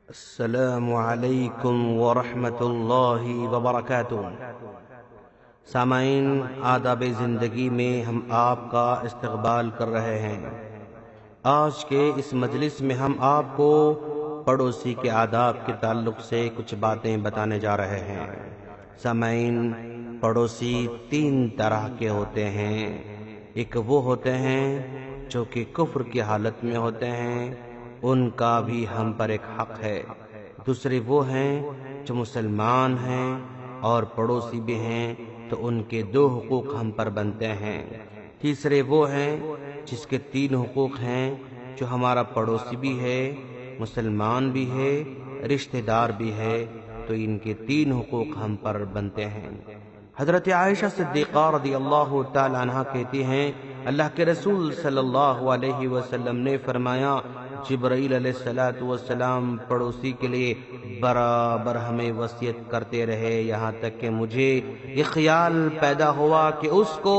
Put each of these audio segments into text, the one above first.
السلام علیکم ورحمۃ اللہ وبرکاتہ۔ سامعین، آداب زندگی میں ہم آپ کا استقبال کر رہے ہیں۔ آج کے اس مجلس میں ہم آپ کو پڑوسی کے آداب کے تعلق سے کچھ باتیں بتانے جا رہے ہیں۔ سامعین، پڑوسی تین طرح کے ہوتے ہیں۔ ایک وہ ہوتے ہیں جو کہ کفر کی حالت میں ہوتے ہیں، ان کا بھی ہم پر ایک حق ہے۔ دوسرے وہ ہیں جو مسلمان ہیں اور پڑوسی بھی ہیں، تو ان کے دو حقوق ہم پر بنتے ہیں۔ تیسرے وہ ہیں جس کے تین حقوق ہیں، جو ہمارا پڑوسی بھی ہے، مسلمان بھی ہے، رشتہ دار بھی ہے، تو ان کے تین حقوق ہم پر بنتے ہیں۔ حضرت عائشہ صدیقہ رضی اللہ تعالی عنہ کہتی ہیں، اللہ کے رسول صلی اللہ علیہ وسلم نے فرمایا، جبرائیل علیہ السلام پڑوسی کے لیے برابر ہمیں وصیت کرتے رہے، یہاں تک کہ مجھے یہ خیال پیدا ہوا کہ اس کو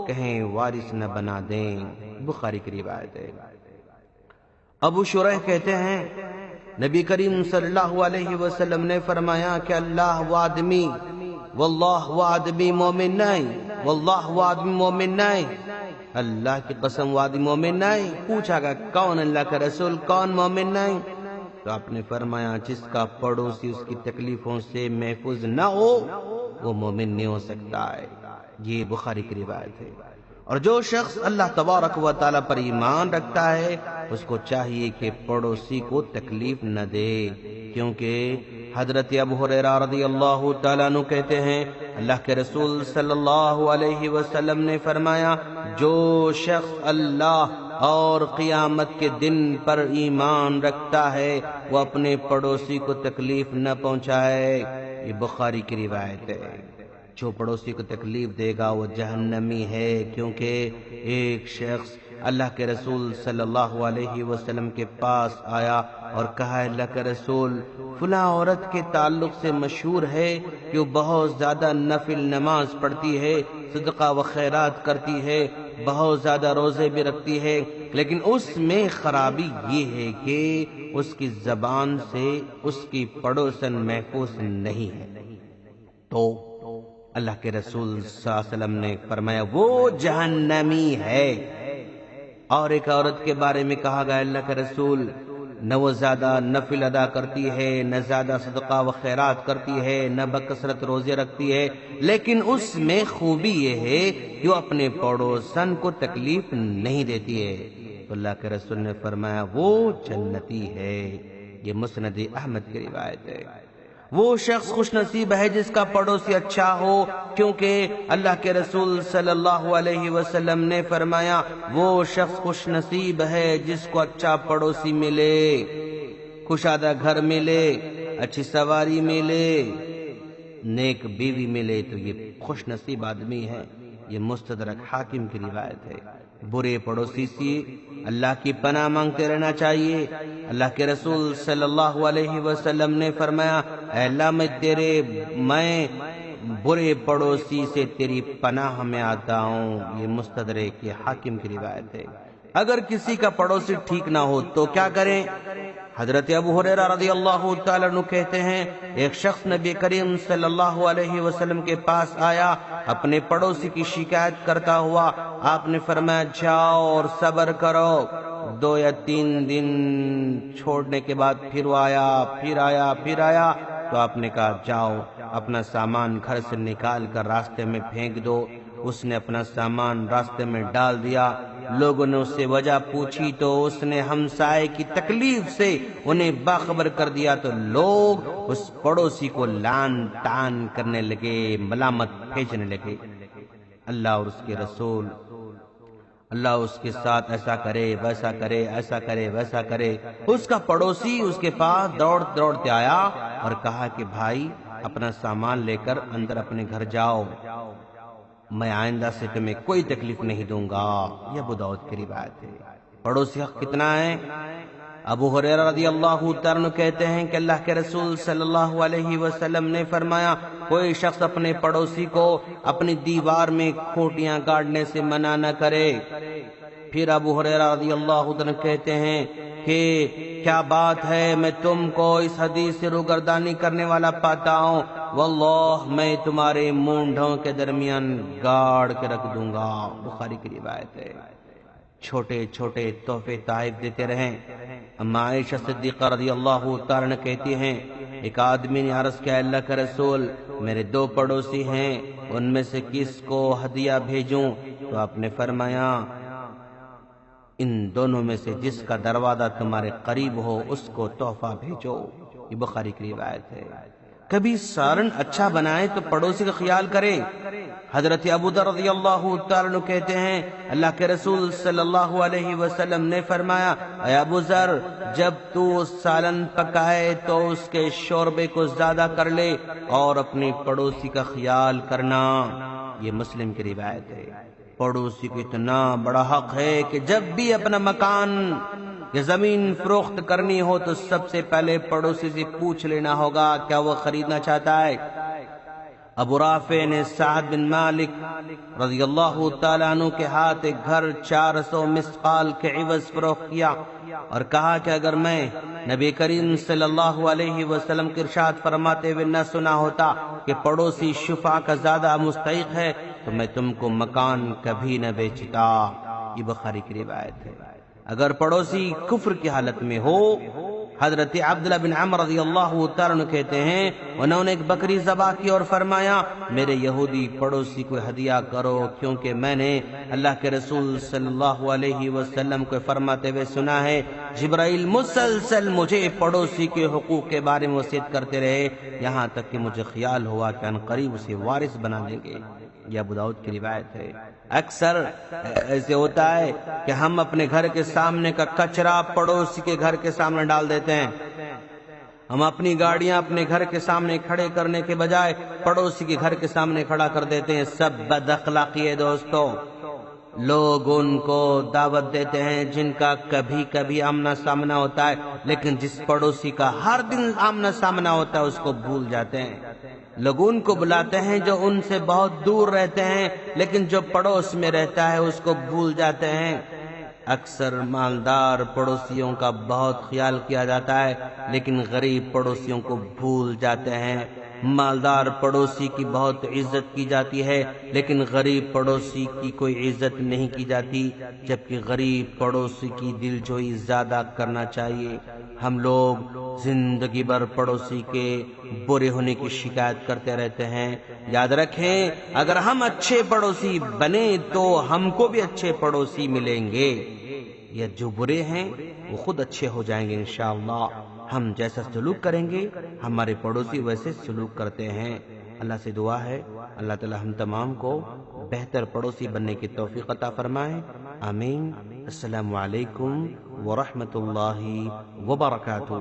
کہیں وارث نہ بنا دیں۔ بخاری کی روایت ہے۔ ابو شریح کہتے ہیں، نبی کریم صلی اللہ علیہ وسلم نے فرمایا کہ اللہ و آدمی واللہ و آدمی مومن نہیں، واللہ و آدمی مومن نہیں، اللہ کی قسم و آدمی مومن نہیں۔ پوچھا گیا کون اللہ کا رسول، کون مومن نہیں؟ تو آپ نے فرمایا جس کا پڑوسی اس کی تکلیفوں سے محفوظ نہ ہو وہ مومن نہیں ہو سکتا ہے۔ یہ بخاری کی روایت ہے۔ اور جو شخص اللہ تبارک و تعالی پر ایمان رکھتا ہے اس کو چاہیے کہ پڑوسی کو تکلیف نہ دے، کیونکہ حضرت ابو ہریرہ رضی اللہ تعالیٰ عنہ کہتے ہیں، اللہ کے رسول صلی اللہ علیہ وسلم نے فرمایا، جو شخص اللہ اور قیامت کے دن پر ایمان رکھتا ہے وہ اپنے پڑوسی کو تکلیف نہ پہنچائے۔ یہ بخاری کی روایت ہے۔ جو پڑوسی کو تکلیف دے گا وہ جہنمی ہے، کیونکہ ایک شخص اللہ کے رسول صلی اللہ علیہ وسلم کے پاس آیا اور کہا، اللہ کے رسول، فلاں عورت کے تعلق سے مشہور ہے کہ وہ بہت زیادہ نفل نماز پڑھتی ہے، صدقہ و خیرات کرتی ہے، بہت زیادہ روزے بھی رکھتی ہے، لیکن اس میں خرابی یہ ہے کہ اس کی زبان سے اس کی پڑوسن محفوظ نہیں ہے۔ تو اللہ کے رسول صلی اللہ علیہ وسلم نے فرمایا وہ جہنمی ہے۔ اور ایک عورت کے بارے میں کہا گیا، اللہ کے رسول، نہ وہ زیادہ نفل ادا کرتی ہے، نہ زیادہ صدقہ و خیرات کرتی ہے، نہ بکثرت روزے رکھتی ہے، لیکن اس میں خوبی یہ ہے کہ وہ اپنے پڑوسن کو تکلیف نہیں دیتی ہے۔ تو اللہ کے رسول نے فرمایا وہ جنتی ہے۔ یہ مسند احمد کی روایت ہے۔ وہ شخص خوش نصیب ہے جس کا پڑوسی اچھا ہو، کیونکہ اللہ کے رسول صلی اللہ علیہ وسلم نے فرمایا، وہ شخص خوش نصیب ہے جس کو اچھا پڑوسی ملے، کشادہ گھر ملے، اچھی سواری ملے، نیک بیوی ملے، تو یہ خوش نصیب آدمی ہے۔ یہ مستدرک حاکم کی روایت ہے۔ برے پڑوسی سے اللہ کی پناہ مانگتے رہنا چاہیے۔ اللہ کے رسول صلی اللہ علیہ وسلم نے فرمایا، اے اللہ میں برے پڑوسی سے تیری پناہ میں آتا ہوں۔ یہ مستدرک حاکم کی روایت ہے۔ اگر کسی کا پڑوسی ٹھیک نہ ہو تو کیا کریں؟ حضرت ابو ہریرہ رضی اللہ تعالیٰ عنہ کہتے ہیں، ایک شخص نبی کریم صلی اللہ علیہ وسلم کے پاس آیا اپنے پڑوسی کی شکایت کرتا ہوا۔ آپ نے فرمایا جاؤ اور صبر کرو۔ 2 یا 3 دن چھوڑنے کے بعد پھر آیا تو آپ نے کہا جاؤ اپنا سامان گھر سے نکال کر راستے میں پھینک دو۔ اس نے اپنا سامان راستے میں ڈال دیا۔ لوگوں نے اس سے وجہ پوچھی تو اس نے ہمسائے کی تکلیف سے انہیں باخبر کر دیا، تو لوگ اس پڑوسی کو لعن طعن کرنے لگے، ملامت بھیجنے لگے۔ اللہ اور اس کے رسول، اللہ اس کے ساتھ ایسا کرے، ویسا کرے، ایسا کرے، ویسا کرے۔ اس کا پڑوسی اس کے پاس دوڑتے آیا اور کہا کہ بھائی اپنا سامان لے کر اندر اپنے گھر جاؤ، میں آئندہ سے تمہیں کوئی تکلیف نہیں دوں گا۔ یہ ابو داؤد کی روایت ہے۔ پڑوسی حق کتنا ہے؟ ابو ہریرہ رضی اللہ تعالیٰ عنہ کہتے ہیں کہ اللہ کے رسول صلی اللہ علیہ وسلم نے فرمایا، کوئی شخص اپنے پڑوسی کو اپنی دیوار میں کھوٹیاں گاڑنے سے منع نہ کرے۔ پھر ابو ہریرہ رضی اللہ عنہ کہتے ہیں کہ کیا بات ہے، میں تم کو اس حدیث سے روگردانی کرنے والا پاتا ہوں، واللہ میں تمہارے مونڈھوں کے درمیان گاڑ کے رکھ دوں گا۔ بخاری کی روایت ہے۔ چھوٹے چھوٹے تحفے تحائف دیتے رہیں۔ اما عائشہ صدیقہ رضی اللہ تعالیٰ عنہ کہتی ہیں، ایک آدمی نے عرض کیا، اللہ کا رسول، میرے دو پڑوسی ہیں، ان میں سے کس کو ہدیہ بھیجوں؟ تو آپ نے فرمایا، ان دونوں میں سے جس کا دروازہ تمہارے قریب ہو اس کو تحفہ بھیجو۔ یہ بخاری کی روایت ہے۔ کبھی سالن اچھا بنائے تو پڑوسی کا خیال کرے۔ حضرت ابو ذر رضی اللہ تعالیٰ عنہ کہتے ہیں، اللہ کے رسول صلی اللہ علیہ وسلم نے فرمایا، اے ابو ذر، جب تو سالن پکائے تو اس کے شوربے کو زیادہ کر لے اور اپنے پڑوسی کا خیال کرنا۔ یہ مسلم کی روایت ہے۔ پڑوسی کو اتنا بڑا حق ہے کہ جب بھی اپنا مکان یا زمین فروخت کرنی ہو تو سب سے پہلے پڑوسی سے پوچھ لینا ہوگا کیا وہ خریدنا چاہتا ہے۔ ابو رافع نے سعد بن مالک رضی اللہ تعالیٰ عنہ کے ہاتھ ایک گھر 400 مسقال کے عوض فروخت کیا اور کہا کہ اگر میں نبی کریم صلی اللہ علیہ وسلم کے ارشاد فرماتے ہوئے نہ سنا ہوتا کہ پڑوسی شفاء کا زیادہ مستحق ہے تو میں تم کو مکان کبھی نہ بیچتا۔ یہ بخاری کی روایت ہے۔ اگر پڑوسی کفر کی حالت میں ہو، حضرت عبداللہ بن عمر رضی اللہ تعالیٰ عنہ کہتے ہیں، انہوں نے ایک بکری ذبح کی اور فرمایا، میرے یہودی پڑوسی کو ہدیہ کرو، کیونکہ میں نے اللہ کے رسول صلی اللہ علیہ وسلم کو فرماتے ہوئے سنا ہے، جبرائیل مسلسل مجھے پڑوسی کے حقوق کے بارے میں وصیت کرتے رہے، یہاں تک کہ مجھے خیال ہوا کہ عنقریب اسے وارث بنا دیں گے۔ یہ ابو داؤد کی روایت ہے۔ اکثر ایسے ہوتا ہے کہ ہم اپنے گھر کے سامنے کا کچرا پڑوسی کے گھر کے سامنے ڈال دیتے ہیں۔ ہم اپنی گاڑیاں اپنے گھر کے سامنے کھڑے کرنے کے بجائے پڑوسی کے گھر کے سامنے کھڑا کر دیتے ہیں۔ سب بد اخلاقی ہے دوستو۔ لوگ ان کو دعوت دیتے ہیں جن کا کبھی کبھی آمنا سامنا ہوتا ہے، لیکن جس پڑوسی کا ہر دن آمنا سامنا ہوتا ہے اس کو بھول جاتے ہیں۔ لوگ ان کو بلاتے ہیں جو ان سے بہت دور رہتے ہیں، لیکن جو پڑوس میں رہتا ہے اس کو بھول جاتے ہیں۔ اکثر مالدار پڑوسیوں کا بہت خیال کیا جاتا ہے، لیکن غریب پڑوسیوں کو بھول جاتے ہیں۔ مالدار پڑوسی کی بہت عزت کی جاتی ہے، لیکن غریب پڑوسی کی کوئی عزت نہیں کی جاتی، جبکہ غریب پڑوسی کی دلجوئی زیادہ کرنا چاہیے۔ ہم لوگ زندگی بھر پڑوسی کے برے ہونے کی شکایت کرتے رہتے ہیں۔ یاد رکھیں، اگر ہم اچھے پڑوسی بنے تو ہم کو بھی اچھے پڑوسی ملیں گے، یا جو برے ہیں وہ خود اچھے ہو جائیں گے انشاءاللہ۔ ہم جیسا سلوک کریں گے ہمارے پڑوسی ویسے سلوک کرتے ہیں۔ اللہ سے دعا ہے اللہ تعالی ہم تمام کو بہتر پڑوسی بننے کی توفیق عطا فرمائے، آمین۔ السلام علیکم ورحمۃ اللہ وبرکاتہ۔